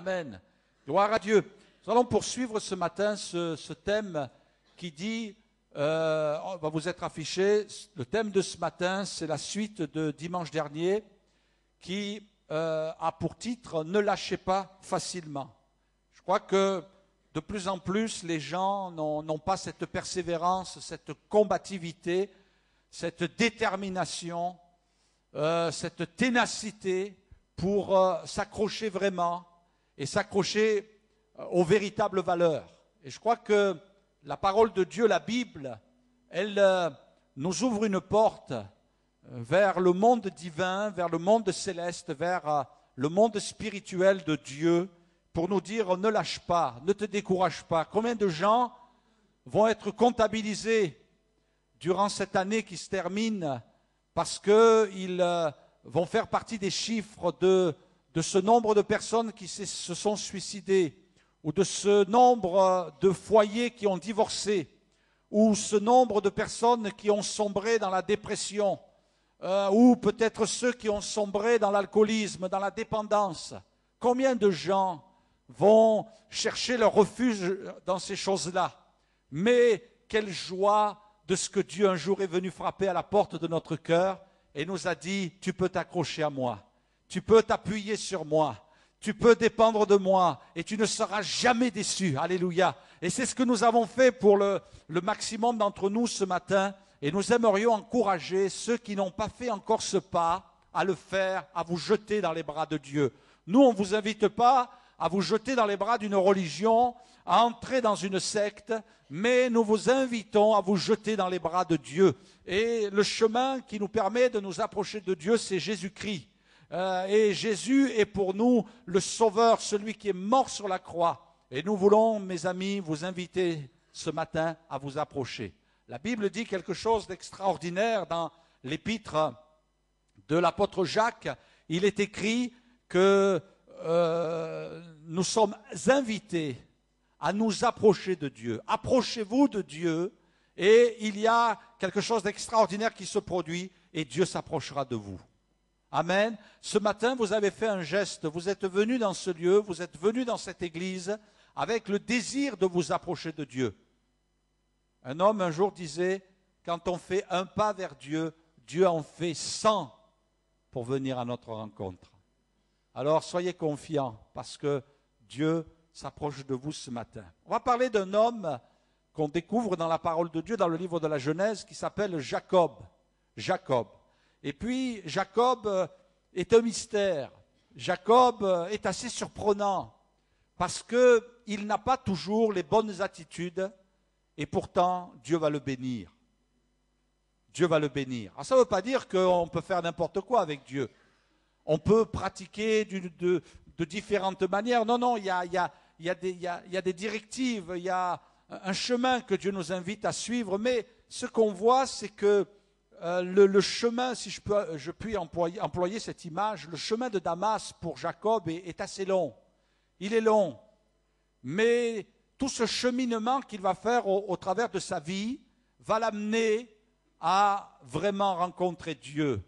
Amen. Gloire à Dieu. Nous allons poursuivre ce matin ce thème qui dit, on va vous être affiché, le thème de ce matin, c'est la suite de dimanche dernier qui a pour titre « Ne lâchez pas facilement ». Je crois que de plus en plus, les gens n'ont pas cette persévérance, cette combativité, cette détermination, cette ténacité pour s'accrocher vraiment et s'accrocher aux véritables valeurs. Et je crois que la parole de Dieu, la Bible, elle nous ouvre une porte vers le monde divin, vers le monde céleste, vers le monde spirituel de Dieu, pour nous dire ne lâche pas, ne te décourage pas. Combien de gens vont être comptabilisés durant cette année qui se termine parce qu'ils vont faire partie des chiffres de ce nombre de personnes qui se sont suicidées, ou de ce nombre de foyers qui ont divorcé, ou ce nombre de personnes qui ont sombré dans la dépression, ou peut-être ceux qui ont sombré dans l'alcoolisme, dans la dépendance. Combien de gens vont chercher leur refuge dans ces choses-là? Mais quelle joie de ce que Dieu un jour est venu frapper à la porte de notre cœur et nous a dit, tu peux t'accrocher à moi, tu peux t'appuyer sur moi, tu peux dépendre de moi et tu ne seras jamais déçu. Alléluia. Et c'est ce que nous avons fait pour le maximum d'entre nous ce matin. Et nous aimerions encourager ceux qui n'ont pas fait encore ce pas à le faire, à vous jeter dans les bras de Dieu. Nous, on ne vous invite pas à vous jeter dans les bras d'une religion, à entrer dans une secte, mais nous vous invitons à vous jeter dans les bras de Dieu. Et le chemin qui nous permet de nous approcher de Dieu, c'est Jésus-Christ. Et Jésus est pour nous le Sauveur, celui qui est mort sur la croix. Et nous voulons, mes amis, vous inviter ce matin à vous approcher. La Bible dit quelque chose d'extraordinaire dans l'épître de l'apôtre Jacques. Il est écrit que nous sommes invités à nous approcher de Dieu. Approchez-vous de Dieu et il y a quelque chose d'extraordinaire qui se produit et Dieu s'approchera de vous. Amen. Ce matin, vous avez fait un geste, vous êtes venus dans ce lieu, vous êtes venus dans cette église avec le désir de vous approcher de Dieu. Un homme un jour disait, quand on fait un pas vers Dieu, Dieu en fait 100 pour venir à notre rencontre. Alors soyez confiants parce que Dieu s'approche de vous ce matin. On va parler d'un homme qu'on découvre dans la parole de Dieu, dans le livre de la Genèse, qui s'appelle Jacob. Jacob. Et puis Jacob est un mystère. Jacob est assez surprenant parce qu'il n'a pas toujours les bonnes attitudes et pourtant Dieu va le bénir. Dieu va le bénir. Alors, ça ne veut pas dire qu'on peut faire n'importe quoi avec Dieu. On peut pratiquer de différentes manières. Non, non, il y a des directives, il y a un chemin que Dieu nous invite à suivre. Mais ce qu'on voit, c'est que le chemin, si je puis employer cette image, le chemin de Damas pour Jacob est assez long. Il est long. Mais tout ce cheminement qu'il va faire au travers de sa vie va l'amener à vraiment rencontrer Dieu.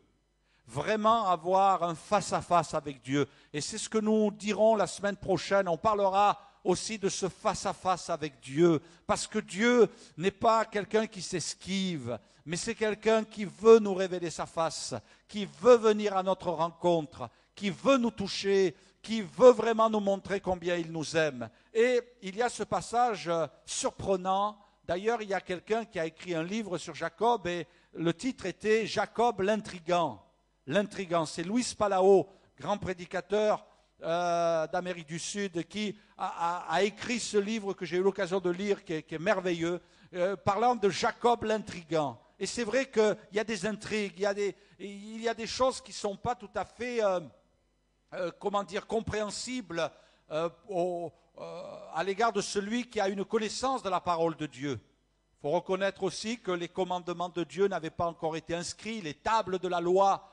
Vraiment avoir un face-à-face avec Dieu. Et c'est ce que nous dirons la semaine prochaine. On parlera aussi de ce face-à-face avec Dieu. Parce que Dieu n'est pas quelqu'un qui s'esquive, mais c'est quelqu'un qui veut nous révéler sa face, qui veut venir à notre rencontre, qui veut nous toucher, qui veut vraiment nous montrer combien il nous aime. Et il y a ce passage surprenant. D'ailleurs, il y a quelqu'un qui a écrit un livre sur Jacob et le titre était « Jacob l'intrigant ». L'intrigant, c'est Luis Palao, grand prédicateur d'Amérique du Sud, qui a écrit ce livre que j'ai eu l'occasion de lire, qui est merveilleux, parlant de Jacob l'intrigant. Et c'est vrai qu'il y a des intrigues, il y a des choses qui ne sont pas tout à fait, compréhensibles à l'égard de celui qui a une connaissance de la parole de Dieu. Il faut reconnaître aussi que les commandements de Dieu n'avaient pas encore été inscrits, les tables de la loi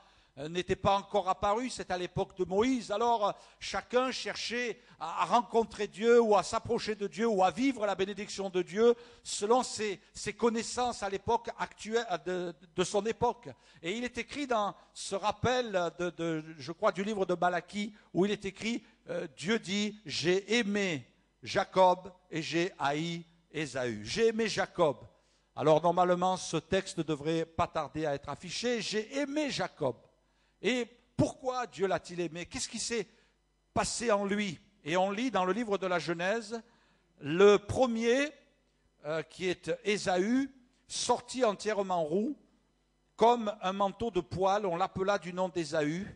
n'étaient pas encore apparues, c'est à l'époque de Moïse. Alors chacun cherchait à rencontrer Dieu ou à s'approcher de Dieu ou à vivre la bénédiction de Dieu selon ses connaissances à l'époque actuelle de son époque. Et il est écrit dans ce rappel je crois du livre de Malachie où il est écrit Dieu dit, j'ai aimé Jacob et j'ai haï Ésaü. J'ai aimé Jacob. Alors normalement, ce texte ne devrait pas tarder à être affiché. J'ai aimé Jacob. Et pourquoi Dieu l'a-t-il aimé? Qu'est-ce qui s'est passé en lui? Et on lit dans le livre de la Genèse, le premier, qui est Ésaü, sortit entièrement roux, comme un manteau de poil, on l'appela du nom d'Ésaü.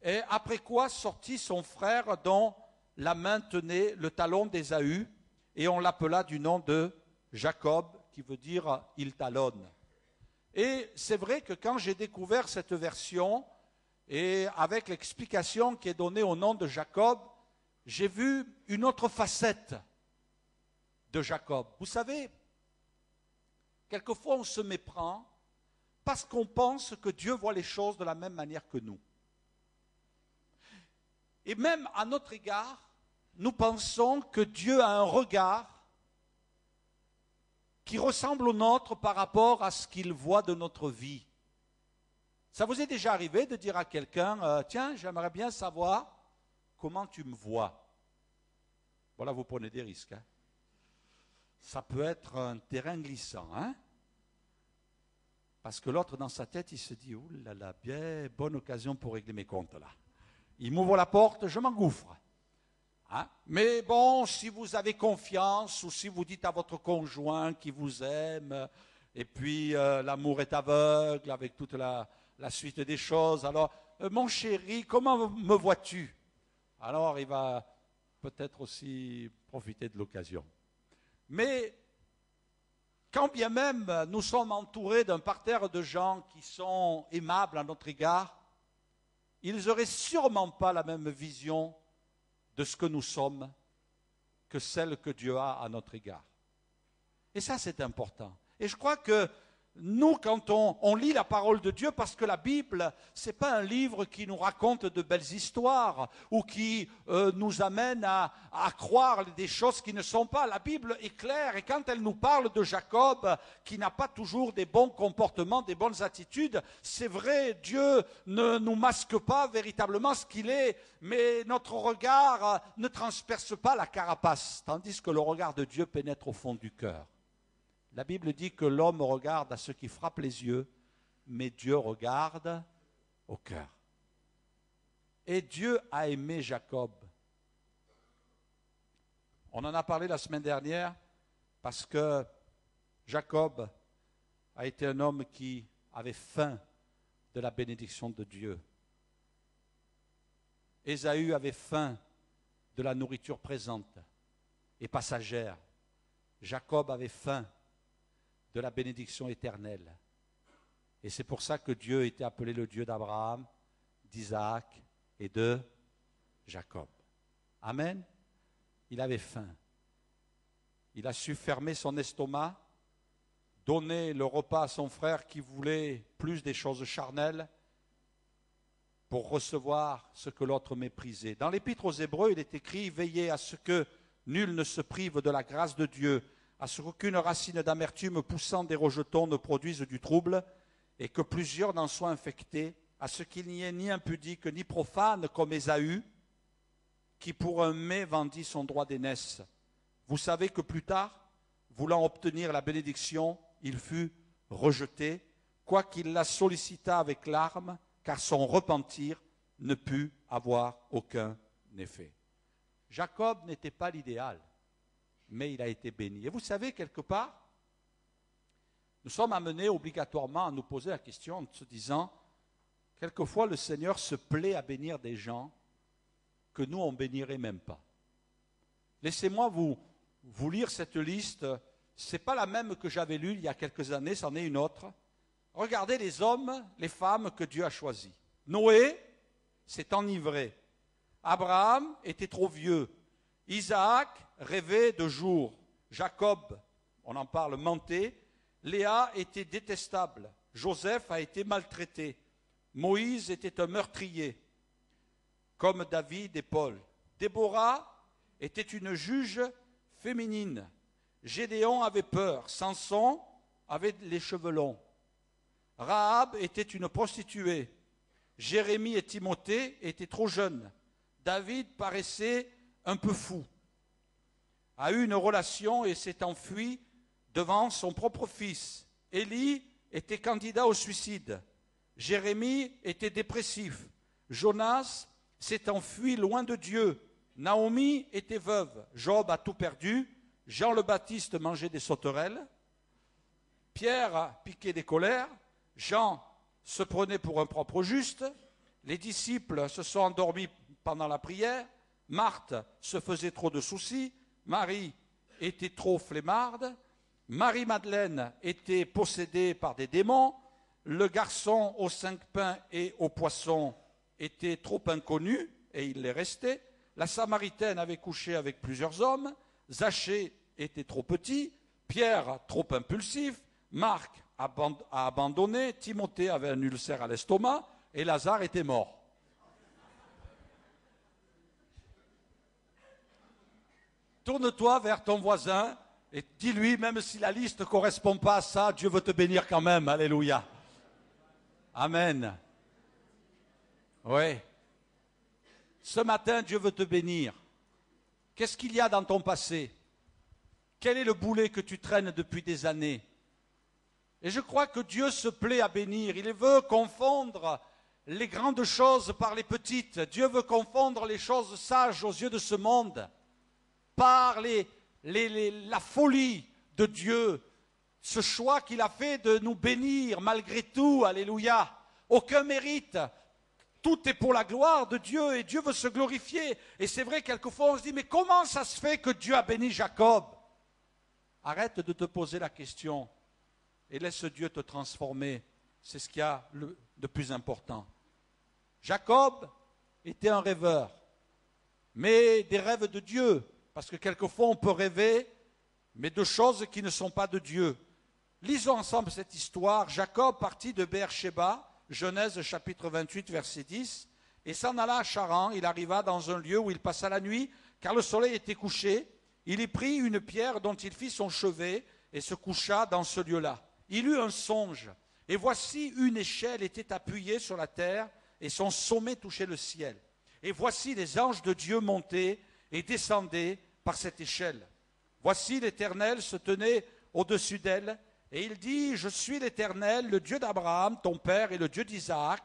Et après quoi sortit son frère dont la main tenait le talon d'Ésaü, et on l'appela du nom de Jacob, qui veut dire « il talonne ». Et c'est vrai que quand j'ai découvert cette version, et avec l'explication qui est donnée au nom de Jacob, j'ai vu une autre facette de Jacob. Vous savez, quelquefois on se méprend parce qu'on pense que Dieu voit les choses de la même manière que nous. Et même à notre égard, nous pensons que Dieu a un regard qui ressemble au nôtre par rapport à ce qu'il voit de notre vie. Ça vous est déjà arrivé de dire à quelqu'un, tiens, j'aimerais bien savoir comment tu me vois. Voilà, vous prenez des risques. Hein. Ça peut être un terrain glissant. Hein. Parce que l'autre, dans sa tête, il se dit, oh là là, bien bonne occasion pour régler mes comptes là. Il m'ouvre la porte, je m'engouffre. Hein? Mais bon, si vous avez confiance ou si vous dites à votre conjoint qui vous aime, et puis l'amour est aveugle avec toute la suite des choses, alors, mon chéri, comment me vois-tu? Alors, il va peut-être aussi profiter de l'occasion. Mais, quand bien même nous sommes entourés d'un parterre de gens qui sont aimables à notre égard, ils n'auraient sûrement pas la même vision de ce que nous sommes que celle que Dieu a à notre égard. Et ça, c'est important. Et je crois que nous, quand on lit la parole de Dieu, parce que la Bible, ce n'est pas un livre qui nous raconte de belles histoires ou qui nous amène à croire des choses qui ne sont pas. La Bible est claire et quand elle nous parle de Jacob, qui n'a pas toujours des bons comportements, des bonnes attitudes, c'est vrai, Dieu ne nous masque pas véritablement ce qu'il est, mais notre regard ne transperce pas la carapace, tandis que le regard de Dieu pénètre au fond du cœur. La Bible dit que l'homme regarde à ce qui frappe les yeux, mais Dieu regarde au cœur. Et Dieu a aimé Jacob. On en a parlé la semaine dernière parce que Jacob a été un homme qui avait faim de la bénédiction de Dieu. Ésaü avait faim de la nourriture présente et passagère. Jacob avait faim de la bénédiction éternelle. Et c'est pour ça que Dieu était appelé le Dieu d'Abraham, d'Isaac et de Jacob. Amen. Il avait faim. Il a su fermer son estomac, donner le repas à son frère qui voulait plus des choses charnelles pour recevoir ce que l'autre méprisait. Dans l'Épître aux Hébreux, il est écrit « Veillez à ce que nul ne se prive de la grâce de Dieu, à ce qu'aucune racine d'amertume poussant des rejetons ne produise du trouble, et que plusieurs n'en soient infectés, à ce qu'il n'y ait ni impudique ni profane comme Ésaü, qui pour un mets vendit son droit d'aînesse. Vous savez que plus tard, voulant obtenir la bénédiction, il fut rejeté, quoiqu'il la sollicita avec larmes, car son repentir ne put avoir aucun effet. » Jacob n'était pas l'idéal, mais il a été béni. Et vous savez, quelque part, nous sommes amenés obligatoirement à nous poser la question en se disant, quelquefois le Seigneur se plaît à bénir des gens que nous, on ne bénirait même pas. Laissez-moi vous lire cette liste. Ce n'est pas la même que j'avais lue il y a quelques années, c'en est une autre. Regardez les hommes, les femmes que Dieu a choisis. Noé s'est enivré. Abraham était trop vieux. Isaac rêvait de jour. Jacob, on en parle, mentait. Léa était détestable. Joseph a été maltraité. Moïse était un meurtrier, comme David et Paul. Déborah était une juge féminine. Gédéon avait peur. Samson avait les cheveux longs. Rahab était une prostituée. Jérémie et Timothée étaient trop jeunes. David paraissait un peu fou, a eu une relation et s'est enfui devant son propre fils. Élie était candidat au suicide. Jérémie était dépressif. Jonas s'est enfui loin de Dieu. Naomi était veuve. Job a tout perdu. Jean le Baptiste mangeait des sauterelles. Pierre a piqué des colères. Jean se prenait pour un propre juste. Les disciples se sont endormis pendant la prière. Marthe se faisait trop de soucis. Marie était trop flemmarde. Marie-Madeleine était possédée par des démons. Le garçon aux 5 pains et aux poissons était trop inconnu, et il l'est resté. La Samaritaine avait couché avec plusieurs hommes. Zachée était trop petit. Pierre trop impulsif. Marc a abandonné. Timothée avait un ulcère à l'estomac. Et Lazare était mort. Tourne-toi vers ton voisin et dis-lui, même si la liste ne correspond pas à ça, Dieu veut te bénir quand même. Alléluia. Amen. Oui. Ce matin, Dieu veut te bénir. Qu'est-ce qu'il y a dans ton passé? Quel est le boulet que tu traînes depuis des années? Et je crois que Dieu se plaît à bénir. Il veut confondre les grandes choses par les petites. Dieu veut confondre les choses sages aux yeux de ce monde par la folie de Dieu, ce choix qu'il a fait de nous bénir malgré tout, alléluia. Aucun mérite, tout est pour la gloire de Dieu et Dieu veut se glorifier. Et c'est vrai, quelquefois on se dit, mais comment ça se fait que Dieu a béni Jacob? Arrête de te poser la question et laisse Dieu te transformer, c'est ce qu'il y a de plus important. Jacob était un rêveur, mais des rêves de Dieu. Parce que quelquefois on peut rêver, mais de choses qui ne sont pas de Dieu. Lisons ensemble cette histoire. Jacob partit de Beer-Sheba, Genèse chapitre 28, verset 10, et s'en alla à Charan. Il arriva dans un lieu où il passa la nuit, car le soleil était couché. Il y prit une pierre dont il fit son chevet et se coucha dans ce lieu-là. Il eut un songe, et voici une échelle était appuyée sur la terre, et son sommet touchait le ciel. Et voici les anges de Dieu montaient et descendaient par cette échelle. Voici l'Éternel se tenait au-dessus d'elle, et il dit, je suis l'Éternel, le Dieu d'Abraham, ton père, et le Dieu d'Isaac.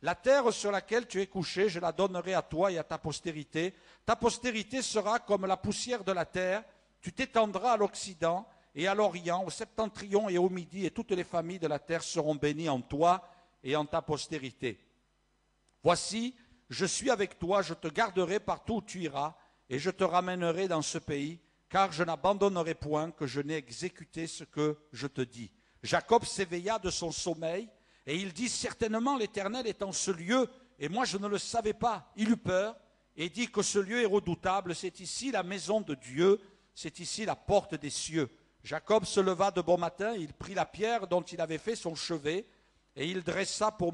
La terre sur laquelle tu es couché, je la donnerai à toi et à ta postérité. Ta postérité sera comme la poussière de la terre. Tu t'étendras à l'Occident et à l'Orient, au septentrion et au Midi, et toutes les familles de la terre seront bénies en toi et en ta postérité. Voici, je suis avec toi, je te garderai partout où tu iras, et je te ramènerai dans ce pays, car je n'abandonnerai point que je n'ai exécuté ce que je te dis. Jacob s'éveilla de son sommeil, et il dit, certainement l'Éternel est en ce lieu, et moi je ne le savais pas. Il eut peur, et dit que ce lieu est redoutable, c'est ici la maison de Dieu, c'est ici la porte des cieux. Jacob se leva de bon matin, il prit la pierre dont il avait fait son chevet, et il la dressa pour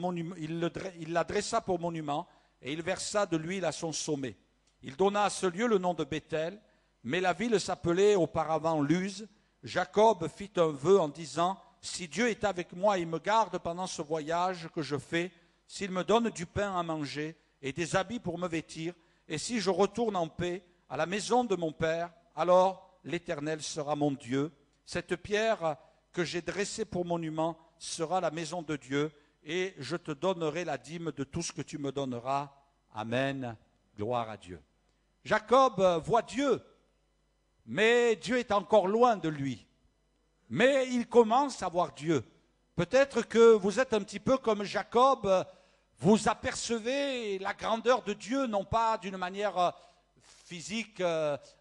monument, et il versa de l'huile à son sommet. Il donna à ce lieu le nom de Béthel, mais la ville s'appelait auparavant Luz. Jacob fit un vœu en disant, si Dieu est avec moi et me garde pendant ce voyage que je fais, s'il me donne du pain à manger et des habits pour me vêtir, et si je retourne en paix à la maison de mon père, alors l'Éternel sera mon Dieu. Cette pierre que j'ai dressée pour monument sera la maison de Dieu, et je te donnerai la dîme de tout ce que tu me donneras. Amen. Gloire à Dieu. Jacob voit Dieu, mais Dieu est encore loin de lui. Mais il commence à voir Dieu. Peut-être que vous êtes un petit peu comme Jacob, vous apercevez la grandeur de Dieu, non pas d'une manière physique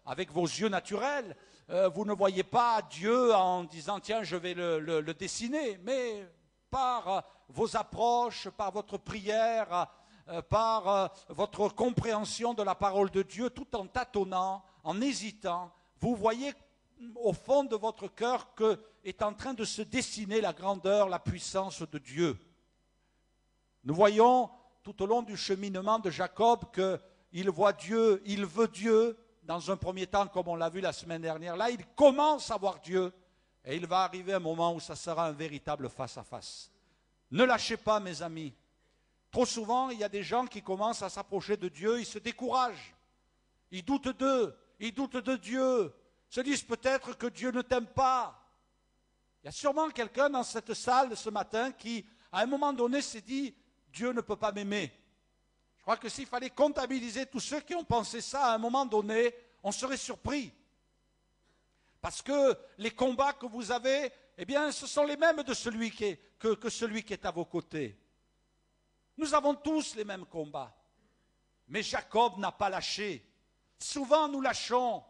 avec vos yeux naturels. Vous ne voyez pas Dieu en disant, tiens, je vais le dessiner, mais par vos approches, par votre prière, par votre compréhension de la parole de Dieu, tout en tâtonnant, en hésitant, vous voyez au fond de votre cœur que est en train de se dessiner la grandeur, la puissance de Dieu. Nous voyons tout au long du cheminement de Jacob qu'il voit Dieu, il veut Dieu, dans un premier temps, comme on l'a vu la semaine dernière. Là, il commence à voir Dieu, et il va arriver un moment où ça sera un véritable face-à-face. Ne lâchez pas, mes amis. Trop souvent, il y a des gens qui commencent à s'approcher de Dieu, ils se découragent. Ils doutent d'eux, ils doutent de Dieu, se disent peut-être que Dieu ne t'aime pas. Il y a sûrement quelqu'un dans cette salle ce matin qui, à un moment donné, s'est dit « Dieu ne peut pas m'aimer ». Je crois que s'il fallait comptabiliser tous ceux qui ont pensé ça, à un moment donné, on serait surpris. Parce que les combats que vous avez, eh bien, ce sont les mêmes de celui que celui qui est à vos côtés. Nous avons tous les mêmes combats. Mais Jacob n'a pas lâché. Souvent, nous lâchons.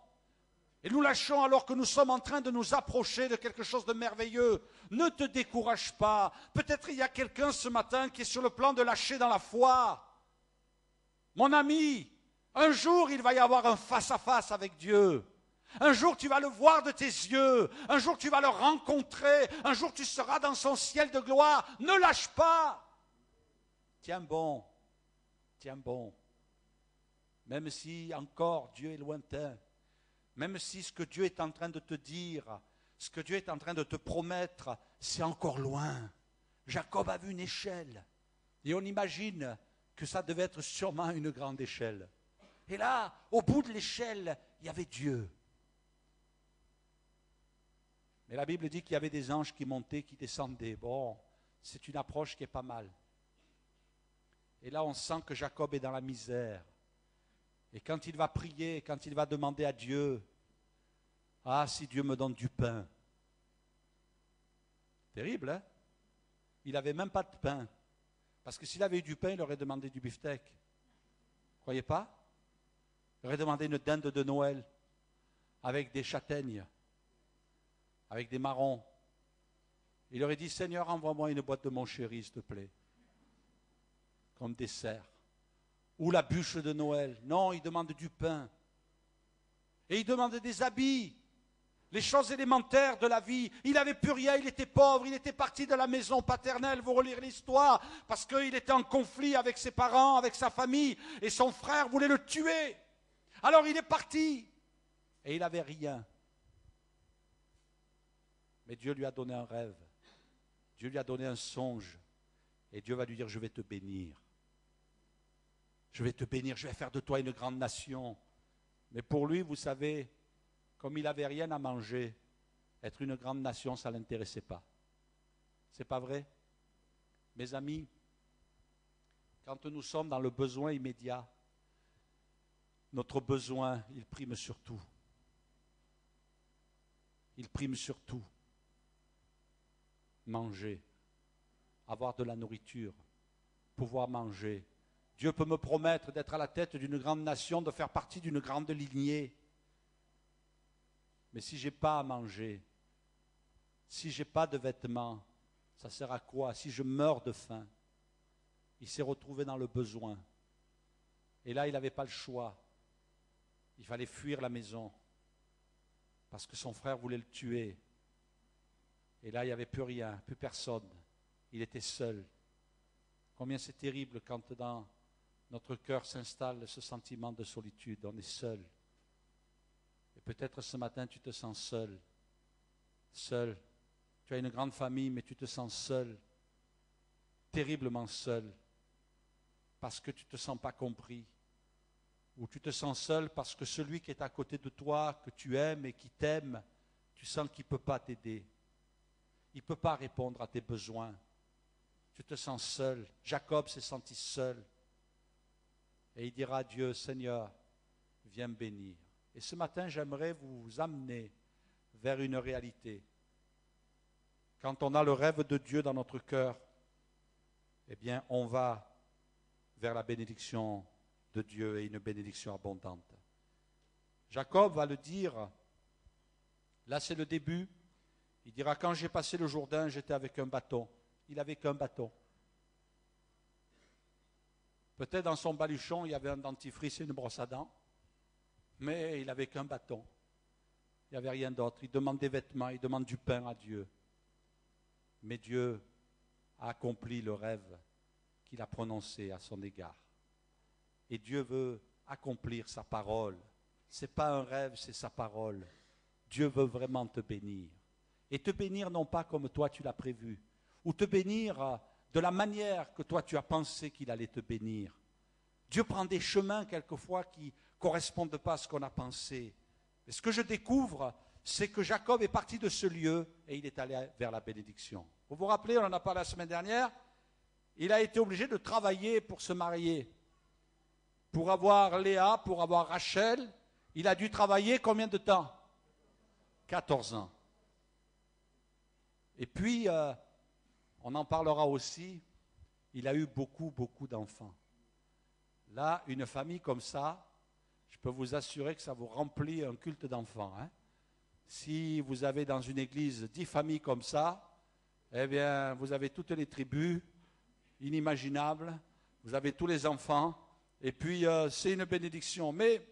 Et nous lâchons alors que nous sommes en train de nous approcher de quelque chose de merveilleux. Ne te décourage pas. Peut-être il y a quelqu'un ce matin qui est sur le plan de lâcher dans la foi. Mon ami, un jour il va y avoir un face-à-face avec Dieu. Un jour tu vas le voir de tes yeux. Un jour tu vas le rencontrer. Un jour tu seras dans son ciel de gloire. Ne lâche pas. Tiens bon. Tiens bon. Même si encore Dieu est lointain. Même si ce que Dieu est en train de te dire, ce que Dieu est en train de te promettre, c'est encore loin. Jacob a vu une échelle. Et on imagine que ça devait être sûrement une grande échelle. Et là, au bout de l'échelle, il y avait Dieu. Mais la Bible dit qu'il y avait des anges qui montaient, qui descendaient. Bon, c'est une approche qui est pas mal. Et là, on sent que Jacob est dans la misère. Et quand il va prier, quand il va demander à Dieu, « Ah, si Dieu me donne du pain !» Terrible, hein? Il n'avait même pas de pain. Parce que s'il avait eu du pain, il aurait demandé du beefsteak. Croyez pas? Il aurait demandé une dinde de Noël avec des châtaignes, avec des marrons. Il aurait dit, « Seigneur, envoie-moi une boîte de mon chéri, s'il te plaît, comme dessert. » Ou la bûche de Noël. Non, il demande du pain. Et il demande des habits. Les choses élémentaires de la vie. Il n'avait plus rien, il était pauvre, il était parti de la maison paternelle, vous relire l'histoire, parce qu'il était en conflit avec ses parents, avec sa famille, et son frère voulait le tuer. Alors il est parti. Et il n'avait rien. Mais Dieu lui a donné un rêve. Dieu lui a donné un songe. Et Dieu va lui dire, je vais te bénir. Je vais te bénir, je vais faire de toi une grande nation. Mais pour lui, vous savez, comme il n'avait rien à manger, être une grande nation, ça ne l'intéressait pas. C'est pas vrai? Mes amis, quand nous sommes dans le besoin immédiat, notre besoin, il prime sur tout. Il prime sur tout. Manger, avoir de la nourriture, pouvoir manger. Dieu peut me promettre d'être à la tête d'une grande nation, de faire partie d'une grande lignée. Mais si je n'ai pas à manger, si je n'ai pas de vêtements, ça sert à quoi? Si je meurs de faim, il s'est retrouvé dans le besoin. Et là, il n'avait pas le choix. Il fallait fuir la maison parce que son frère voulait le tuer. Et là, il n'y avait plus rien, plus personne. Il était seul. Combien c'est terrible quand dans notre cœur s'installe ce sentiment de solitude. On est seul. Et peut-être ce matin, tu te sens seul. Seul. Tu as une grande famille, mais tu te sens seul. Terriblement seul. Parce que tu ne te sens pas compris. Ou tu te sens seul parce que celui qui est à côté de toi, que tu aimes et qui t'aime, tu sens qu'il ne peut pas t'aider. Il ne peut pas répondre à tes besoins. Tu te sens seul. Jacob s'est senti seul. Et il dira à Dieu, Seigneur, viens me bénir. Et ce matin, j'aimerais vous amener vers une réalité. Quand on a le rêve de Dieu dans notre cœur, eh bien, on va vers la bénédiction de Dieu et une bénédiction abondante. Jacob va le dire, là c'est le début, il dira, quand j'ai passé le Jourdain, j'étais avec un bâton. Il n'avait qu'un bâton. Peut-être dans son baluchon, il y avait un dentifrice et une brosse à dents, mais il n'avait qu'un bâton. Il n'y avait rien d'autre. Il demande des vêtements, il demande du pain à Dieu. Mais Dieu a accompli le rêve qu'il a prononcé à son égard. Et Dieu veut accomplir sa parole. Ce n'est pas un rêve, c'est sa parole. Dieu veut vraiment te bénir. Et te bénir non pas comme toi tu l'as prévu, ou te bénir de la manière que toi tu as pensé qu'il allait te bénir. Dieu prend des chemins quelquefois qui ne correspondent pas à ce qu'on a pensé. Et ce que je découvre, c'est que Jacob est parti de ce lieu et il est allé vers la bénédiction. Vous vous rappelez, on en a parlé la semaine dernière, il a été obligé de travailler pour se marier. Pour avoir Léa, pour avoir Rachel, il a dû travailler combien de temps? 14 ans. Et puis, on en parlera aussi, il a eu beaucoup d'enfants. Là, une famille comme ça, je peux vous assurer que ça vous remplit un culte d'enfants. Hein? Si vous avez dans une église 10 familles comme ça, eh bien, vous avez toutes les tribus inimaginables, vous avez tous les enfants, et puis c'est une bénédiction. Mais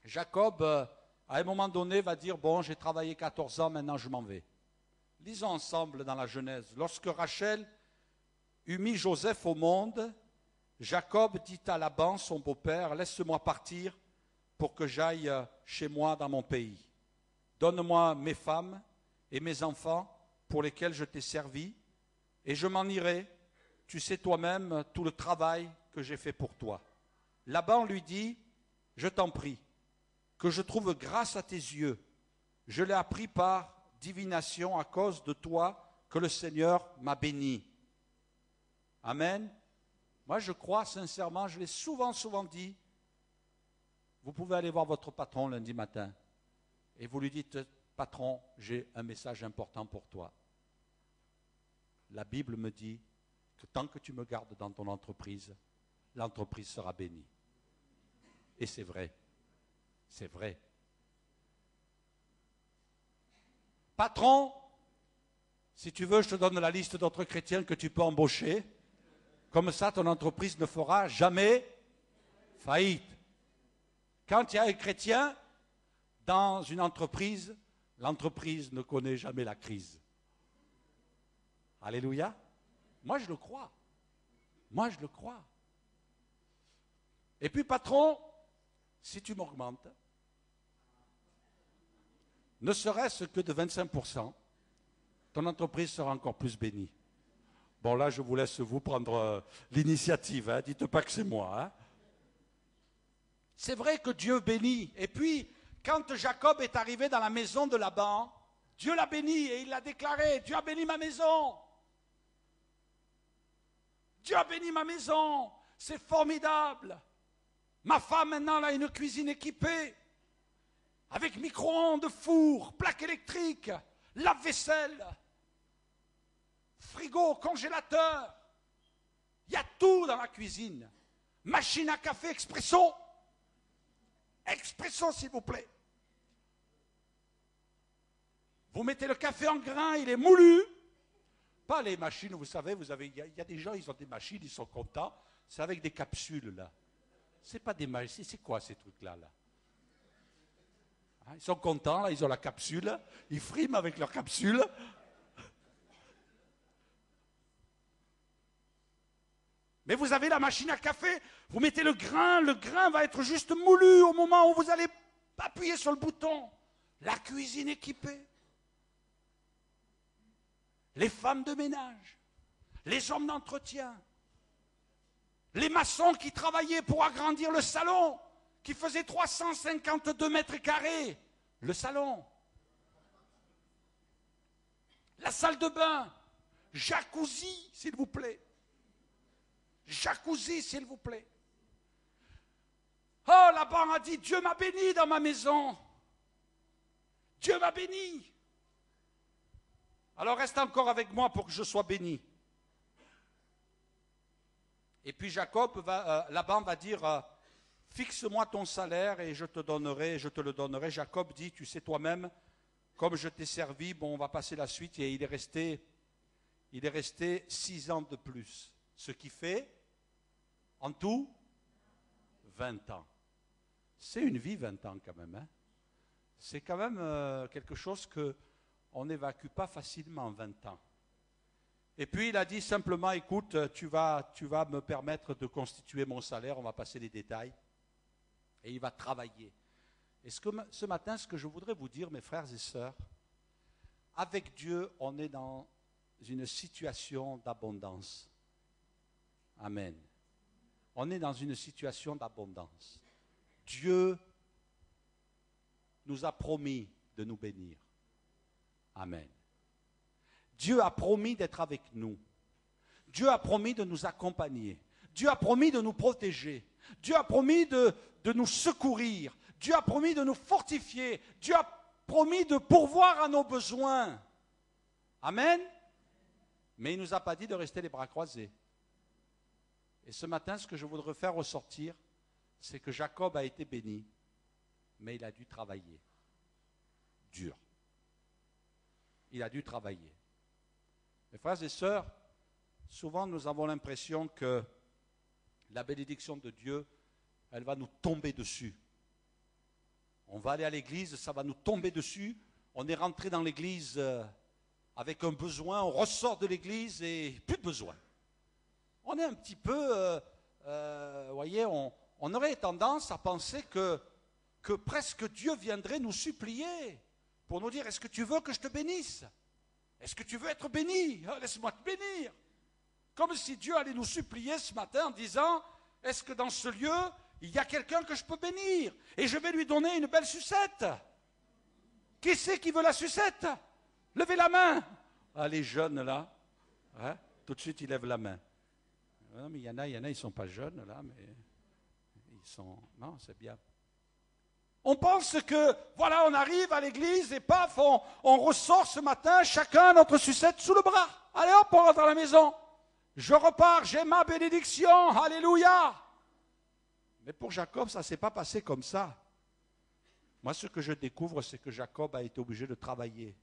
Jacob, à un moment donné, va dire, bon, j'ai travaillé 14 ans, maintenant je m'en vais. Lisons ensemble dans la Genèse. Lorsque Rachel eut mis Joseph au monde, Jacob dit à Laban, son beau-père, laisse-moi partir pour que j'aille chez moi dans mon pays. Donne-moi mes femmes et mes enfants pour lesquels je t'ai servi, et je m'en irai. Tu sais toi-même tout le travail que j'ai fait pour toi. Laban lui dit, je t'en prie, que je trouve grâce à tes yeux. Je l'ai appris par divination à cause de toi que le Seigneur m'a béni. Amen. Moi, je crois sincèrement, je l'ai souvent dit, vous pouvez aller voir votre patron lundi matin et vous lui dites, patron, j'ai un message important pour toi. La Bible me dit que tant que tu me gardes dans ton entreprise, l'entreprise sera bénie. Et c'est vrai. C'est vrai. Patron, si tu veux, je te donne la liste d'autres chrétiens que tu peux embaucher. Comme ça, ton entreprise ne fera jamais faillite. Quand il y a un chrétien dans une entreprise, l'entreprise ne connaît jamais la crise. Alléluia. Moi, je le crois. Moi, je le crois. Et puis, patron, si tu m'augmentes, ne serait-ce que de 25%, ton entreprise sera encore plus bénie. Bon, là, je vous laisse vous prendre l'initiative. Hein. Dites pas que c'est moi. Hein. C'est vrai que Dieu bénit. Et puis, quand Jacob est arrivé dans la maison de Laban, Dieu l'a béni et il l'a déclaré. Dieu a béni ma maison. Dieu a béni ma maison. C'est formidable. Ma femme, maintenant, elle a une cuisine équipée. Avec micro-ondes, four, plaque électrique, lave-vaisselle. Frigo, congélateur, il y a tout dans la cuisine. Machine à café expresso. Expresso, s'il vous plaît. Vous mettez le café en grain, il est moulu. Pas les machines, vous savez, il y a des gens, ils ont des machines, ils sont contents. C'est avec des capsules, là. C'est pas des machines, c'est quoi ces trucs-là, là? Hein, ils sont contents, là, ils ont la capsule. Ils friment avec leur capsule. Mais vous avez la machine à café, vous mettez le grain va être juste moulu au moment où vous allez appuyer sur le bouton. La cuisine équipée. Les femmes de ménage, les hommes d'entretien, les maçons qui travaillaient pour agrandir le salon, qui faisait 352 mètres carrés, le salon. La salle de bain, jacuzzi, s'il vous plaît. Jacuzzi, s'il vous plaît. Oh, Laban a dit, Dieu m'a béni dans ma maison. Dieu m'a béni. Alors reste encore avec moi pour que je sois béni. Et puis Laban va dire, fixe-moi ton salaire et je te le donnerai. Jacob dit, tu sais toi-même, comme je t'ai servi, bon, on va passer la suite. Et il est resté 6 ans de plus. Ce qui fait, en tout, 20 ans. C'est une vie, 20 ans quand même. Hein. C'est quand même quelque chose qu'on n'évacue pas facilement, 20 ans. Et puis il a dit simplement, écoute, tu vas me permettre de constituer mon salaire, on va passer les détails. Et il va travailler. Et ce matin, ce que je voudrais vous dire, mes frères et sœurs, avec Dieu, on est dans une situation d'abondance. Amen. On est dans une situation d'abondance. Dieu nous a promis de nous bénir. Amen. Dieu a promis d'être avec nous. Dieu a promis de nous accompagner. Dieu a promis de nous protéger. Dieu a promis de nous secourir. Dieu a promis de nous fortifier. Dieu a promis de pourvoir à nos besoins. Amen. Mais il ne nous a pas dit de rester les bras croisés. Et ce matin, ce que je voudrais faire ressortir, c'est que Jacob a été béni, mais il a dû travailler. Dur. Il a dû travailler. Mes frères et sœurs, souvent nous avons l'impression que la bénédiction de Dieu, elle va nous tomber dessus. On va aller à l'église, ça va nous tomber dessus. On est rentré dans l'église avec un besoin, on ressort de l'église et plus de besoin. On est un petit peu, voyez, on aurait tendance à penser que presque Dieu viendrait nous supplier pour nous dire, est-ce que tu veux que je te bénisse? Est-ce que tu veux être béni? Laisse-moi te bénir. Comme si Dieu allait nous supplier ce matin en disant, est-ce que dans ce lieu, il y a quelqu'un que je peux bénir? Et je vais lui donner une belle sucette. Qui c'est qui veut la sucette? Levez la main. Ah, les jeunes là, hein, tout de suite ils lèvent la main. Non, mais il y en a, ils ne sont pas jeunes là, mais ils sont... Non, c'est bien. On pense que, voilà, on arrive à l'église et paf, on ressort ce matin, chacun notre sucette sous le bras. Allez hop, on rentre à la maison. Je repars, j'ai ma bénédiction, alléluia. Mais pour Jacob, ça ne s'est pas passé comme ça. Moi, ce que je découvre, c'est que Jacob a été obligé de travailler,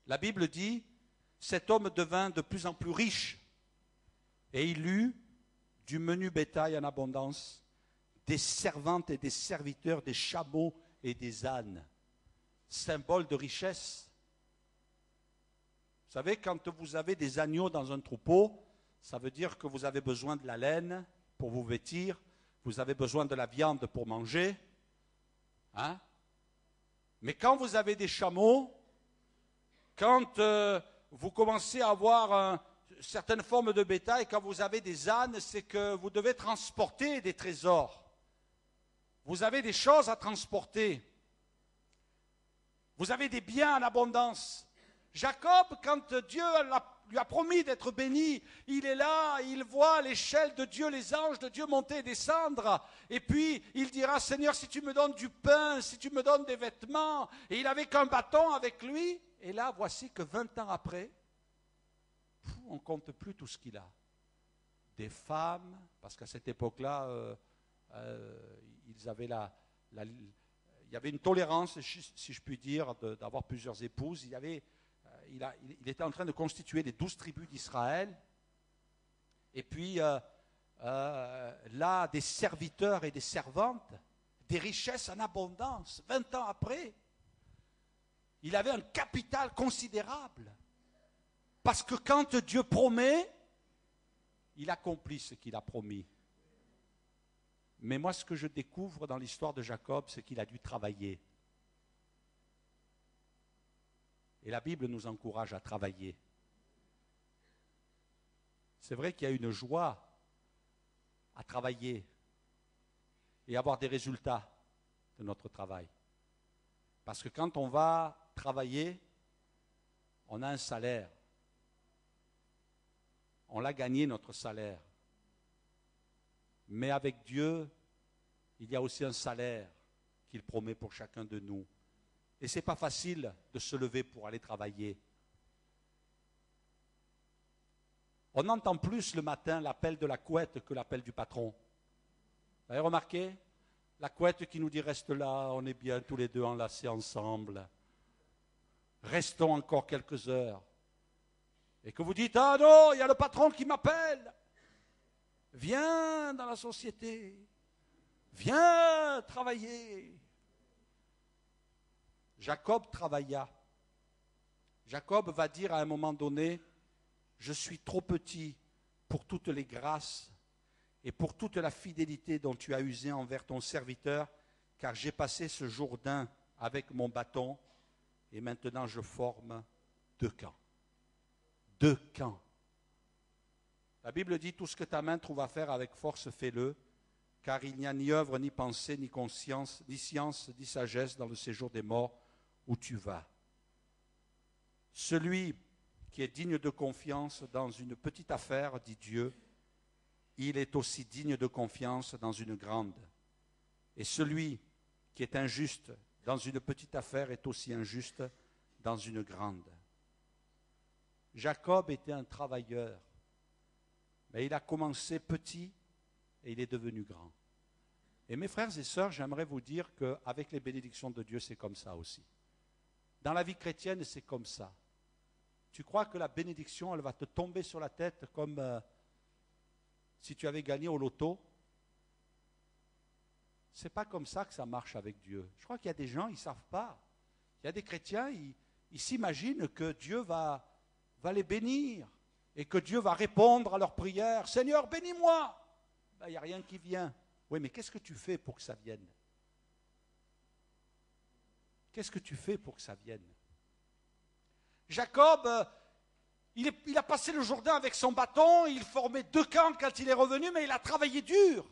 La Bible dit, cet homme devint de plus en plus riche et il eut du menu bétail en abondance, des servantes et des serviteurs, des chameaux et des ânes. Symbole de richesse. Vous savez, quand vous avez des agneaux dans un troupeau, ça veut dire que vous avez besoin de la laine pour vous vêtir, vous avez besoin de la viande pour manger. Hein? Mais quand vous avez des chameaux, quand vous commencez à avoir certaines formes de bétail, quand vous avez des ânes, c'est que vous devez transporter des trésors. Vous avez des choses à transporter. Vous avez des biens en abondance. Jacob, quand Dieu lui a promis d'être béni, il est là, il voit l'échelle de Dieu, les anges de Dieu monter et descendre. Et puis, il dira, Seigneur, si tu me donnes du pain, si tu me donnes des vêtements. Et il n'avait qu'un bâton avec lui. Et là, voici que 20 ans après, on ne compte plus tout ce qu'il a. Des femmes, parce qu'à cette époque-là, ils avaient il y avait une tolérance, si je puis dire, d'avoir plusieurs épouses. Il était en train de constituer les 12 tribus d'Israël. Et puis, là, des serviteurs et des servantes, des richesses en abondance. 20 ans après, il avait un capital considérable. Parce que quand Dieu promet, il accomplit ce qu'il a promis. Mais moi, ce que je découvre dans l'histoire de Jacob, c'est qu'il a dû travailler. Et la Bible nous encourage à travailler. C'est vrai qu'il y a une joie à travailler et avoir des résultats de notre travail. Parce que quand on va travailler, on a un salaire. On l'a gagné, notre salaire. Mais avec Dieu, il y a aussi un salaire qu'il promet pour chacun de nous. Et ce n'est pas facile de se lever pour aller travailler. On entend plus le matin l'appel de la couette que l'appel du patron. Vous avez remarqué? La couette qui nous dit reste là, on est bien tous les deux enlacés ensemble. Restons encore quelques heures. Et que vous dites, ah non, il y a le patron qui m'appelle. Viens dans la société. Viens travailler. Jacob travailla. Jacob va dire à un moment donné, je suis trop petit pour toutes les grâces et pour toute la fidélité dont tu as usé envers ton serviteur, car j'ai passé ce Jourdain avec mon bâton et maintenant je forme deux camps. Deux camps. La Bible dit, tout ce que ta main trouve à faire avec force, fais-le, car il n'y a ni œuvre, ni pensée, ni conscience, ni science, ni sagesse dans le séjour des morts où tu vas. Celui qui est digne de confiance dans une petite affaire, dit Dieu, il est aussi digne de confiance dans une grande. Et celui qui est injuste dans une petite affaire est aussi injuste dans une grande. Jacob était un travailleur, mais il a commencé petit et il est devenu grand. Et mes frères et sœurs, j'aimerais vous dire qu'avec les bénédictions de Dieu, c'est comme ça aussi. Dans la vie chrétienne, c'est comme ça. Tu crois que la bénédiction, elle va te tomber sur la tête comme si tu avais gagné au loto? Ce n'est pas comme ça que ça marche avec Dieu. Je crois qu'il y a des gens, ils ne savent pas. Il y a des chrétiens, ils s'imaginent que Dieu va les bénir et que Dieu va répondre à leurs prières. Seigneur, bénis-moi. Ben, il n'y a rien qui vient. Oui, mais qu'est-ce que tu fais pour que ça vienne? Qu'est-ce que tu fais pour que ça vienne? Jacob, il a passé le Jourdain avec son bâton, il formait deux camps quand il est revenu, mais il a travaillé dur.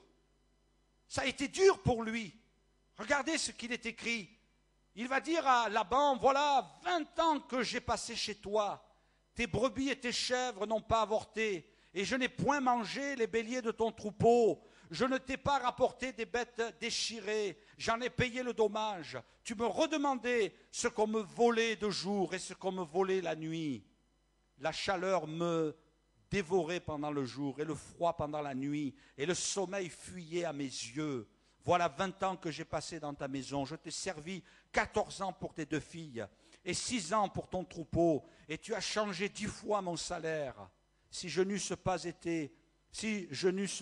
Ça a été dur pour lui. Regardez ce qu'il est écrit. Il va dire à Laban, voilà 20 ans que j'ai passé chez toi. Tes brebis et tes chèvres n'ont pas avorté, et je n'ai point mangé les béliers de ton troupeau. Je ne t'ai pas rapporté des bêtes déchirées, j'en ai payé le dommage. Tu me redemandais ce qu'on me volait de jour et ce qu'on me volait la nuit. La chaleur me dévorait pendant le jour et le froid pendant la nuit, et le sommeil fuyait à mes yeux. Voilà 20 ans que j'ai passé dans ta maison. Je t'ai servi 14 ans pour tes deux filles et 6 ans pour ton troupeau, et tu as changé 10 fois mon salaire. Si je n'eusse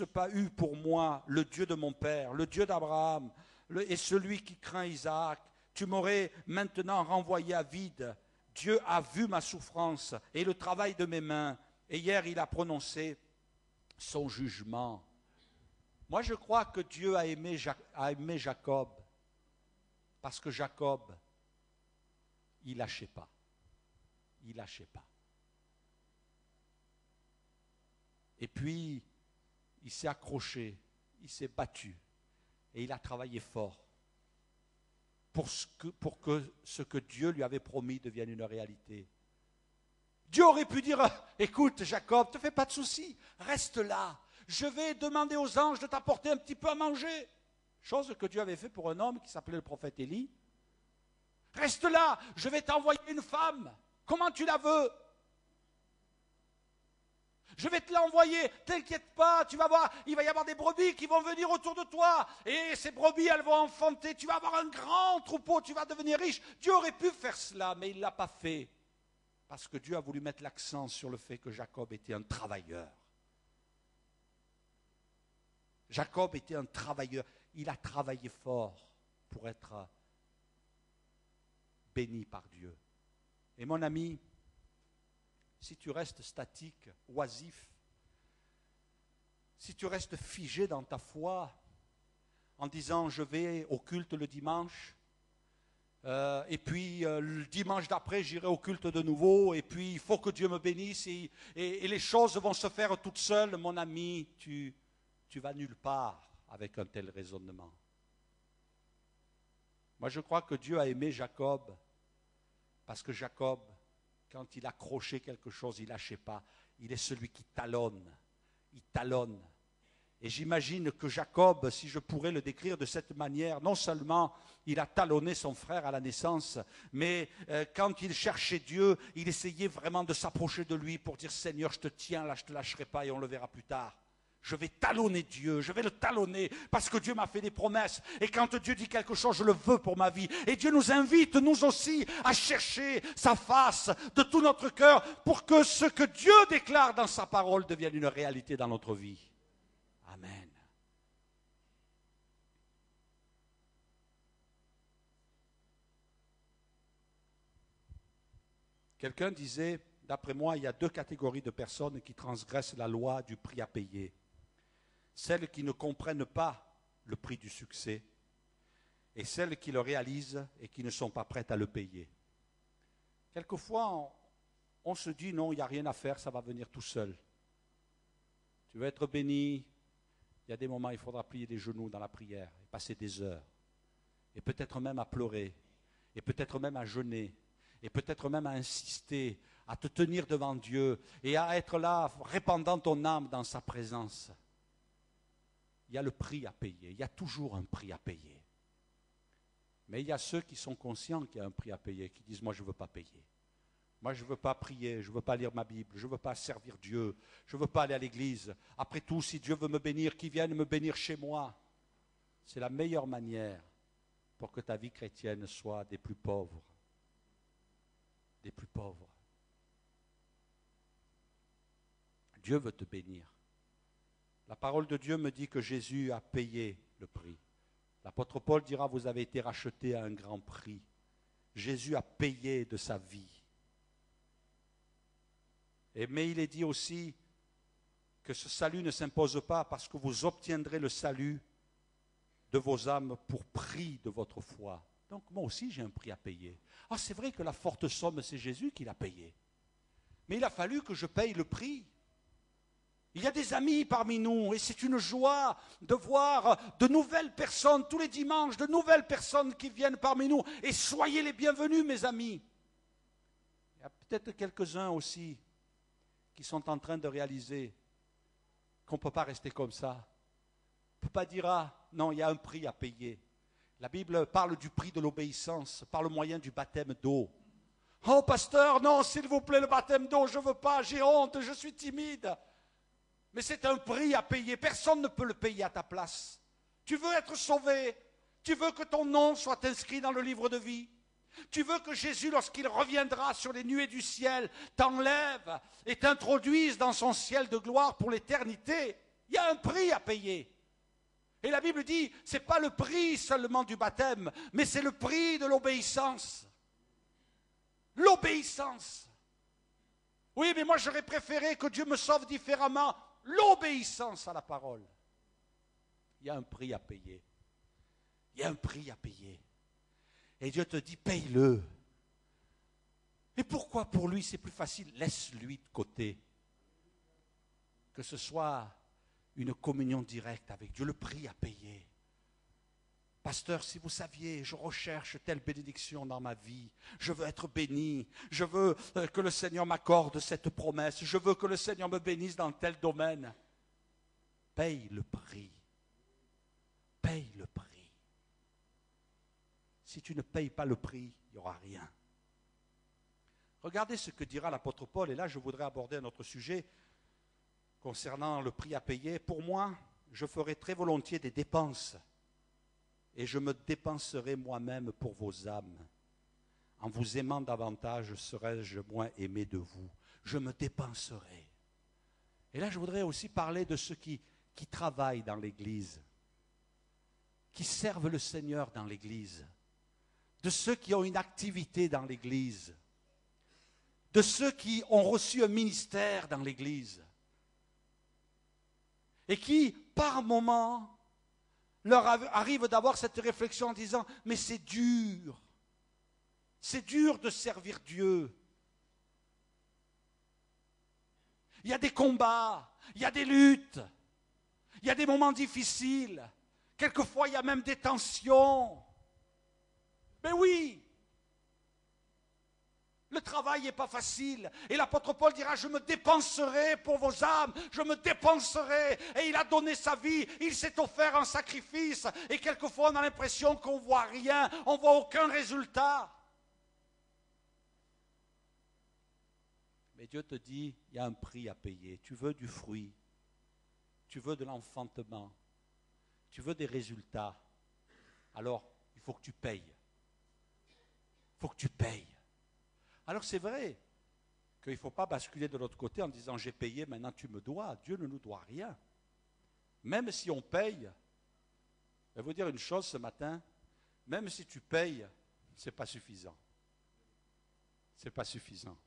pas eu pour moi le Dieu de mon père, le Dieu d'Abraham et celui qui craint Isaac, tu m'aurais maintenant renvoyé à vide. Dieu a vu ma souffrance et le travail de mes mains, et hier il a prononcé son jugement. Moi je crois que Dieu a aimé Jacob, parce que Jacob, il lâchait pas. Il lâchait pas. Et puis, il s'est accroché, il s'est battu, et il a travaillé fort pour que ce que Dieu lui avait promis devienne une réalité. Dieu aurait pu dire, écoute Jacob, ne te fais pas de soucis, reste là, je vais demander aux anges de t'apporter un petit peu à manger. Chose que Dieu avait fait pour un homme qui s'appelait le prophète Élie. Reste là, je vais t'envoyer une femme, comment tu la veux? Je vais te l'envoyer, t'inquiète pas, tu vas voir, il va y avoir des brebis qui vont venir autour de toi, et ces brebis, elles vont enfanter, tu vas avoir un grand troupeau, tu vas devenir riche. Dieu aurait pu faire cela, mais il ne l'a pas fait, parce que Dieu a voulu mettre l'accent sur le fait que Jacob était un travailleur. Jacob était un travailleur, il a travaillé fort pour être béni par Dieu. Et mon ami, si tu restes statique, oisif, si tu restes figé dans ta foi, en disant je vais au culte le dimanche, et puis le dimanche d'après j'irai au culte de nouveau, et puis il faut que Dieu me bénisse, et les choses vont se faire toutes seules, mon ami, tu vas nulle part avec un tel raisonnement. Moi je crois que Dieu a aimé Jacob, parce que Jacob, quand il accrochait quelque chose, il ne lâchait pas. Il est celui qui talonne. Il talonne. Et j'imagine que Jacob, si je pourrais le décrire de cette manière, non seulement il a talonné son frère à la naissance, mais quand il cherchait Dieu, il essayait vraiment de s'approcher de lui pour dire « Seigneur, je te tiens là, je ne te lâcherai pas et on le verra plus tard. » Je vais talonner Dieu, je vais le talonner parce que Dieu m'a fait des promesses. Et quand Dieu dit quelque chose, je le veux pour ma vie. Et Dieu nous invite, nous aussi, à chercher sa face de tout notre cœur pour que ce que Dieu déclare dans sa parole devienne une réalité dans notre vie. Amen. Quelqu'un disait, d'après moi, il y a 2 catégories de personnes qui transgressent la loi du prix à payer. Celles qui ne comprennent pas le prix du succès et celles qui le réalisent et qui ne sont pas prêtes à le payer. Quelquefois, on se dit non, il n'y a rien à faire, ça va venir tout seul. Tu veux être béni, il y a des moments où il faudra plier les genoux dans la prière, et passer des heures, et peut-être même à pleurer, et peut-être même à jeûner, et peut-être même à insister, à te tenir devant Dieu, et à être là, répandant ton âme dans sa présence. Il y a le prix à payer, il y a toujours un prix à payer. Mais il y a ceux qui sont conscients qu'il y a un prix à payer, qui disent, moi je ne veux pas payer. Moi, je ne veux pas prier, je ne veux pas lire ma Bible, je ne veux pas servir Dieu, je ne veux pas aller à l'église. Après tout, si Dieu veut me bénir, qu'il vienne me bénir chez moi. C'est la meilleure manière pour que ta vie chrétienne soit des plus pauvres. Des plus pauvres. Dieu veut te bénir. La parole de Dieu me dit que Jésus a payé le prix. L'apôtre Paul dira, vous avez été rachetés à un grand prix. Jésus a payé de sa vie. Mais il est dit aussi que ce salut ne s'impose pas parce que vous obtiendrez le salut de vos âmes pour prix de votre foi. Donc moi aussi j'ai un prix à payer. Ah, c'est vrai que la forte somme c'est Jésus qui l'a payé. Mais il a fallu que je paye le prix. Il y a des amis parmi nous et c'est une joie de voir de nouvelles personnes tous les dimanches, de nouvelles personnes qui viennent parmi nous. Et soyez les bienvenus mes amis. Il y a peut-être quelques-uns aussi qui sont en train de réaliser qu'on ne peut pas rester comme ça. On ne peut pas dire, ah, non, il y a un prix à payer. La Bible parle du prix de l'obéissance par le moyen du baptême d'eau. Oh, pasteur, non, s'il vous plaît, le baptême d'eau, je ne veux pas, j'ai honte, je suis timide. Mais c'est un prix à payer, personne ne peut le payer à ta place. Tu veux être sauvé, tu veux que ton nom soit inscrit dans le livre de vie. Tu veux que Jésus, lorsqu'il reviendra sur les nuées du ciel, t'enlève et t'introduise dans son ciel de gloire pour l'éternité. Il y a un prix à payer. Et la Bible dit, ce n'est pas le prix seulement du baptême, mais c'est le prix de l'obéissance. L'obéissance. Oui, mais moi j'aurais préféré que Dieu me sauve différemment. L'obéissance à la parole. Il y a un prix à payer. Il y a un prix à payer. Et Dieu te dit, paye-le. Et pourquoi pour lui c'est plus facile? Laisse-lui de côté. Que ce soit une communion directe avec Dieu, le prix à payer. Pasteur, si vous saviez, je recherche telle bénédiction dans ma vie. Je veux être béni. Je veux que le Seigneur m'accorde cette promesse. Je veux que le Seigneur me bénisse dans tel domaine. Paye le prix. Paye le prix. Si tu ne payes pas le prix, il n'y aura rien. Regardez ce que dira l'apôtre Paul, et là je voudrais aborder un autre sujet concernant le prix à payer. Pour moi, je ferai très volontiers des dépenses, et je me dépenserai moi-même pour vos âmes. En vous aimant davantage, serai-je moins aimé de vous. Je me dépenserai. Et là je voudrais aussi parler de ceux qui travaillent dans l'Église, qui servent le Seigneur dans l'Église, de ceux qui ont une activité dans l'Église, de ceux qui ont reçu un ministère dans l'Église, et qui, par moment, leur arrive d'avoir cette réflexion en disant, mais c'est dur de servir Dieu. Il y a des combats, il y a des luttes, il y a des moments difficiles, quelquefois il y a même des tensions. Mais oui, le travail n'est pas facile. Et l'apôtre Paul dira, je me dépenserai pour vos âmes, je me dépenserai. Et il a donné sa vie, il s'est offert un sacrifice. Et quelquefois on a l'impression qu'on ne voit rien, on ne voit aucun résultat. Mais Dieu te dit, il y a un prix à payer. Tu veux du fruit, tu veux de l'enfantement, tu veux des résultats. Alors, il faut que tu payes. Il faut que tu payes. Alors c'est vrai qu'il ne faut pas basculer de l'autre côté en disant j'ai payé, maintenant tu me dois. Dieu ne nous doit rien. Même si on paye, je vais vous dire une chose ce matin, même si tu payes, ce n'est pas suffisant. Ce n'est pas suffisant.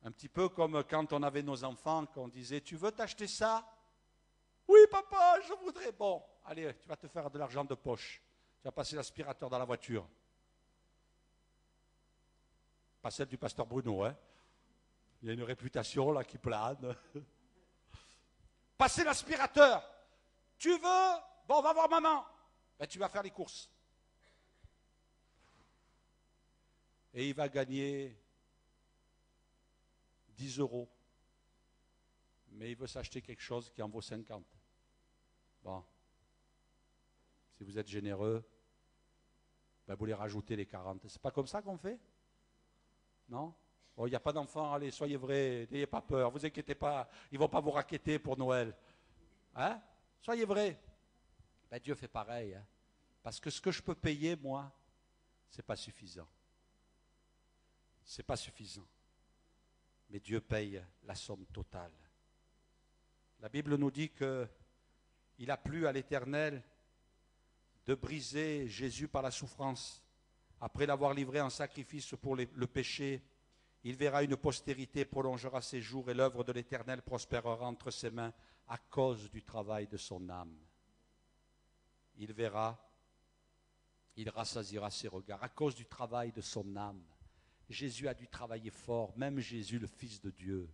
Un petit peu comme quand on avait nos enfants, qu'on disait tu veux t'acheter ça? Oui papa, je voudrais. Bon, allez, tu vas te faire de l'argent de poche. Tu vas passer l'aspirateur dans la voiture. Pas celle du pasteur Bruno, hein. Il y a une réputation là qui plane. Passer l'aspirateur. Tu veux? Bon, va voir maman. Ben, tu vas faire les courses. Et il va gagner 10 euros. Mais il veut s'acheter quelque chose qui en vaut 50. Bon. Si vous êtes généreux, ben vous les rajoutez les 40. C'est pas comme ça qu'on fait? Non? Bon, il n'y a pas d'enfants, allez, soyez vrais, n'ayez pas peur, vous inquiétez pas, ils ne vont pas vous raqueter pour Noël. Hein? Soyez vrais. Ben, Dieu fait pareil. Hein? Parce que ce que je peux payer, moi, ce n'est pas suffisant. Ce n'est pas suffisant. Mais Dieu paye la somme totale. La Bible nous dit qu'il a plu à l'Éternel de briser Jésus par la souffrance. Après l'avoir livré en sacrifice pour le péché, il verra une postérité, prolongera ses jours et l'œuvre de l'Éternel prospérera entre ses mains à cause du travail de son âme. Il verra, il rassasiera ses regards à cause du travail de son âme. Jésus a dû travailler fort, même Jésus, le Fils de Dieu.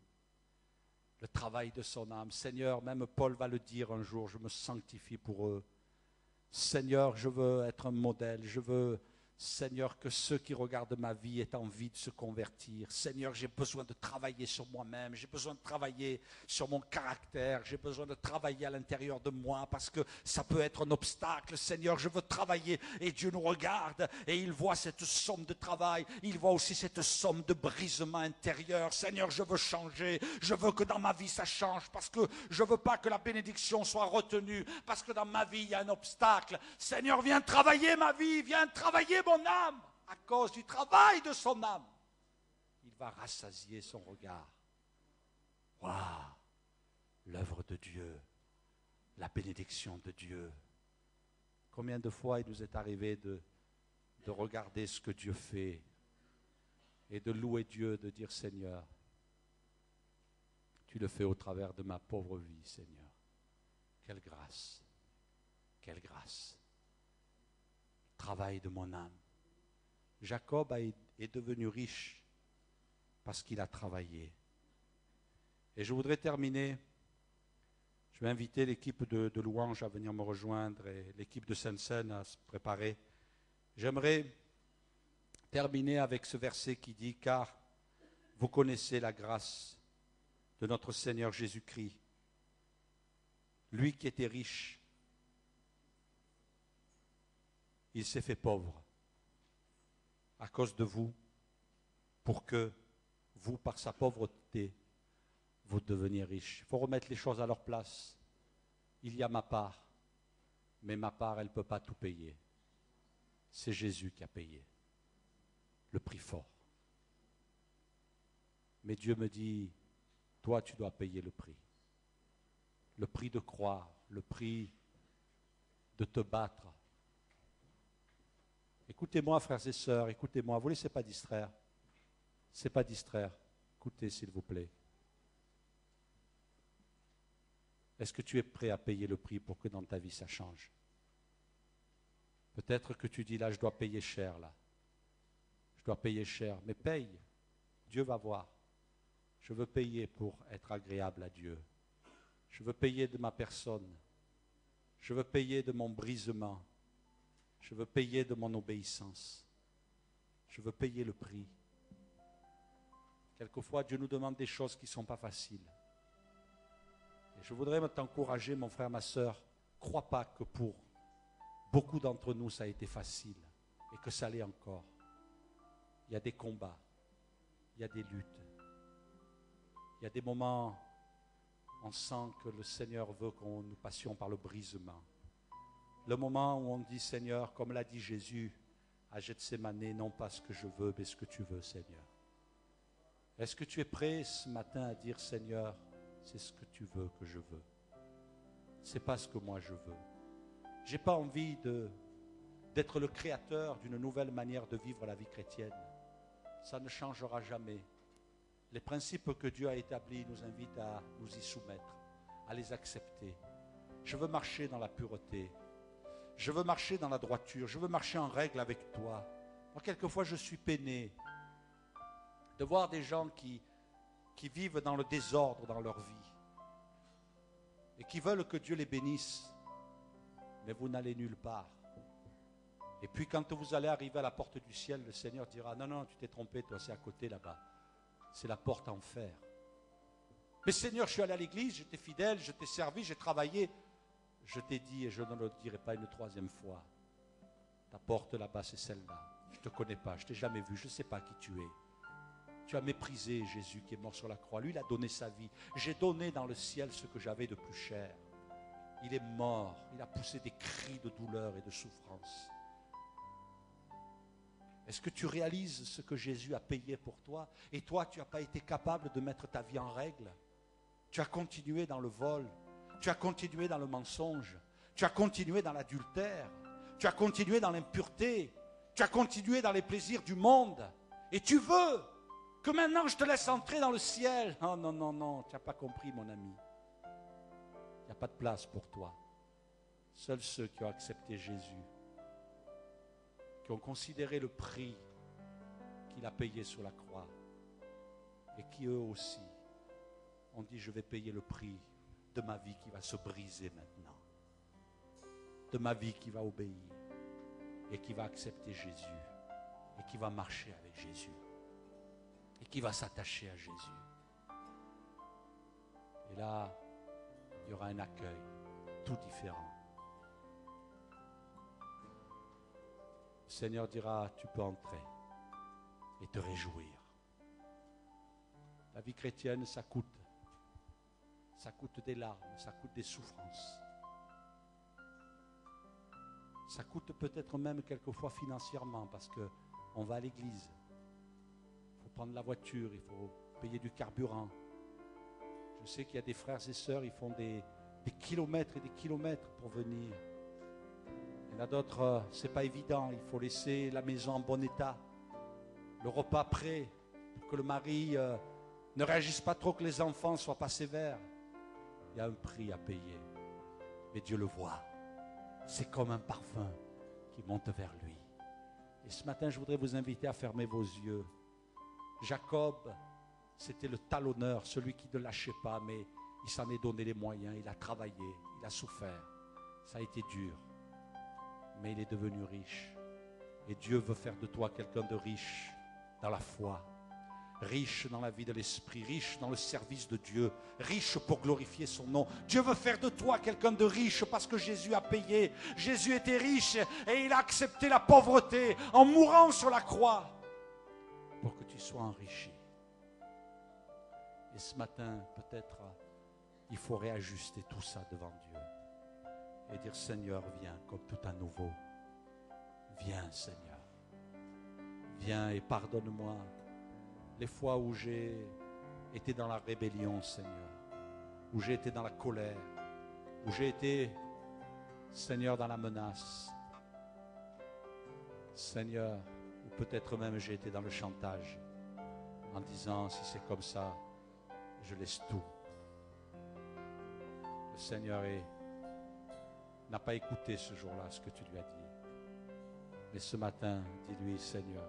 Le travail de son âme. Seigneur, même Paul va le dire un jour, je me sanctifie pour eux. Seigneur, je veux être un modèle, je veux, Seigneur, que ceux qui regardent ma vie aient envie de se convertir. Seigneur, j'ai besoin de travailler sur moi-même, j'ai besoin de travailler sur mon caractère, j'ai besoin de travailler à l'intérieur de moi parce que ça peut être un obstacle. Seigneur, je veux travailler et Dieu nous regarde et il voit cette somme de travail, il voit aussi cette somme de brisement intérieur. Seigneur, je veux changer, je veux que dans ma vie ça change parce que je ne veux pas que la bénédiction soit retenue parce que dans ma vie il y a un obstacle. Seigneur, viens travailler ma vie, viens travailler mon âme, à cause du travail de son âme. Il va rassasier son regard. Waouh! L'œuvre de Dieu, la bénédiction de Dieu. Combien de fois il nous est arrivé de regarder ce que Dieu fait et de louer Dieu, de dire Seigneur, tu le fais au travers de ma pauvre vie, Seigneur. Quelle grâce! Quelle grâce! Travail de mon âme. Jacob est devenu riche parce qu'il a travaillé. Et je voudrais terminer, je vais inviter l'équipe de louanges à venir me rejoindre et l'équipe de Sainte-Seine à se préparer. J'aimerais terminer avec ce verset qui dit, car vous connaissez la grâce de notre Seigneur Jésus-Christ, lui qui était riche, il s'est fait pauvre à cause de vous, pour que vous, par sa pauvreté, vous deveniez riches. Il faut remettre les choses à leur place. Il y a ma part, mais ma part, elle ne peut pas tout payer. C'est Jésus qui a payé le prix fort. Mais Dieu me dit, toi, tu dois payer le prix de croire, le prix de te battre. Écoutez-moi, frères et sœurs, écoutez-moi, vous ne laissez pas distraire. C'est pas distraire. Écoutez, s'il vous plaît. Est-ce que tu es prêt à payer le prix pour que dans ta vie ça change? Peut-être que tu dis là, je dois payer cher là. Je dois payer cher, mais paye. Dieu va voir. Je veux payer pour être agréable à Dieu. Je veux payer de ma personne. Je veux payer de mon brisement. Je veux payer de mon obéissance. Je veux payer le prix. Quelquefois, Dieu nous demande des choses qui ne sont pas faciles. Et je voudrais t'encourager, mon frère, ma sœur, crois pas que pour beaucoup d'entre nous, ça a été facile et que ça l'est encore. Il y a des combats, il y a des luttes, il y a des moments où on sent que le Seigneur veut qu'on nous passions par le brisement. Le moment où on dit, Seigneur, comme l'a dit Jésus à Gethsémanée, non pas ce que je veux, mais ce que tu veux, Seigneur. Est-ce que tu es prêt ce matin à dire, Seigneur, c'est ce que tu veux que je veux. Ce n'est pas ce que moi je veux. Je n'ai pas envie d'être le créateur d'une nouvelle manière de vivre la vie chrétienne. Ça ne changera jamais. Les principes que Dieu a établis nous invitent à nous y soumettre, à les accepter. Je veux marcher dans la pureté. Je veux marcher dans la droiture. Je veux marcher en règle avec toi. Moi, quelquefois, je suis peiné. de voir des gens qui vivent dans le désordre dans leur vie et qui veulent que Dieu les bénisse, mais vous n'allez nulle part. Et puis quand vous allez arriver à la porte du ciel, le Seigneur dira, non, non, tu t'es trompé, toi, c'est à côté là-bas. C'est la porte en fer. Mais Seigneur, je suis allé à l'église, j'étais fidèle, je t'ai servi, j'ai travaillé. Je t'ai dit, et je ne le dirai pas une troisième fois, ta porte là-bas, c'est celle-là. Je ne te connais pas, je ne t'ai jamais vu, je ne sais pas qui tu es. Tu as méprisé Jésus qui est mort sur la croix. Lui, il a donné sa vie. J'ai donné dans le ciel ce que j'avais de plus cher. Il est mort, il a poussé des cris de douleur et de souffrance. Est-ce que tu réalises ce que Jésus a payé pour toi? Et toi, tu n'as pas été capable de mettre ta vie en règle. Tu as continué dans le vol. Tu as continué dans le mensonge. Tu as continué dans l'adultère. Tu as continué dans l'impureté. Tu as continué dans les plaisirs du monde. Et tu veux que maintenant je te laisse entrer dans le ciel. Oh non, non, non, tu n'as pas compris, mon ami. Il n'y a pas de place pour toi. Seuls ceux qui ont accepté Jésus, qui ont considéré le prix qu'il a payé sur la croix, et qui eux aussi ont dit, je vais payer le prix de ma vie qui va se briser maintenant, de ma vie qui va obéir, et qui va accepter Jésus, et qui va marcher avec Jésus, et qui va s'attacher à Jésus. Et là, il y aura un accueil tout différent. Le Seigneur dira, tu peux entrer et te réjouir. La vie chrétienne, ça coûte. Ça coûte des larmes, ça coûte des souffrances. Ça coûte peut-être même quelquefois financièrement parce qu'on va à l'église. Il faut prendre la voiture, il faut payer du carburant. Je sais qu'il y a des frères et sœurs, ils font des kilomètres et des kilomètres pour venir. Il y en a d'autres, ce n'est pas évident, il faut laisser la maison en bon état, le repas prêt, pour que le mari ne réagisse pas trop, que les enfants ne soient pas sévères. Il y a un prix à payer, mais Dieu le voit. C'est comme un parfum qui monte vers lui. Et ce matin, je voudrais vous inviter à fermer vos yeux. Jacob, c'était le talonneur, celui qui ne lâchait pas, mais il s'en est donné les moyens, il a travaillé, il a souffert. Ça a été dur, mais il est devenu riche. Et Dieu veut faire de toi quelqu'un de riche dans la foi, riche dans la vie de l'esprit, riche dans le service de Dieu, riche pour glorifier son nom. Dieu veut faire de toi quelqu'un de riche parce que Jésus a payé. Jésus était riche et il a accepté la pauvreté en mourant sur la croix pour que tu sois enrichi. Et ce matin, peut-être, il faut réajuster tout ça devant Dieu et dire, Seigneur, viens comme tout à nouveau. Viens, Seigneur. Viens et pardonne-moi les fois où j'ai été dans la rébellion, Seigneur, où j'ai été dans la colère, où j'ai été, Seigneur, dans la menace. Seigneur, ou peut-être même j'ai été dans le chantage, en disant, si c'est comme ça, je laisse tout. Le Seigneur n'a pas écouté ce jour-là ce que tu lui as dit. Mais ce matin, dis-lui, Seigneur,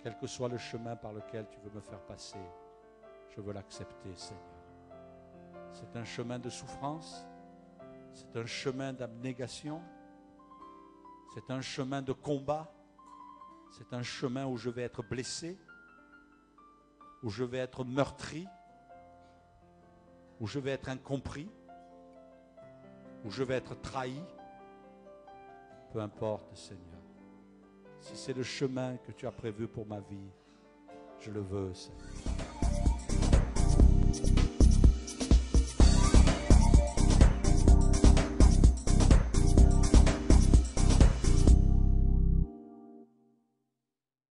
quel que soit le chemin par lequel tu veux me faire passer, je veux l'accepter, Seigneur. C'est un chemin de souffrance, c'est un chemin d'abnégation, c'est un chemin de combat, c'est un chemin où je vais être blessé, où je vais être meurtri, où je vais être incompris, où je vais être trahi. Peu importe, Seigneur. Si c'est le chemin que tu as prévu pour ma vie, je le veux, Seigneur.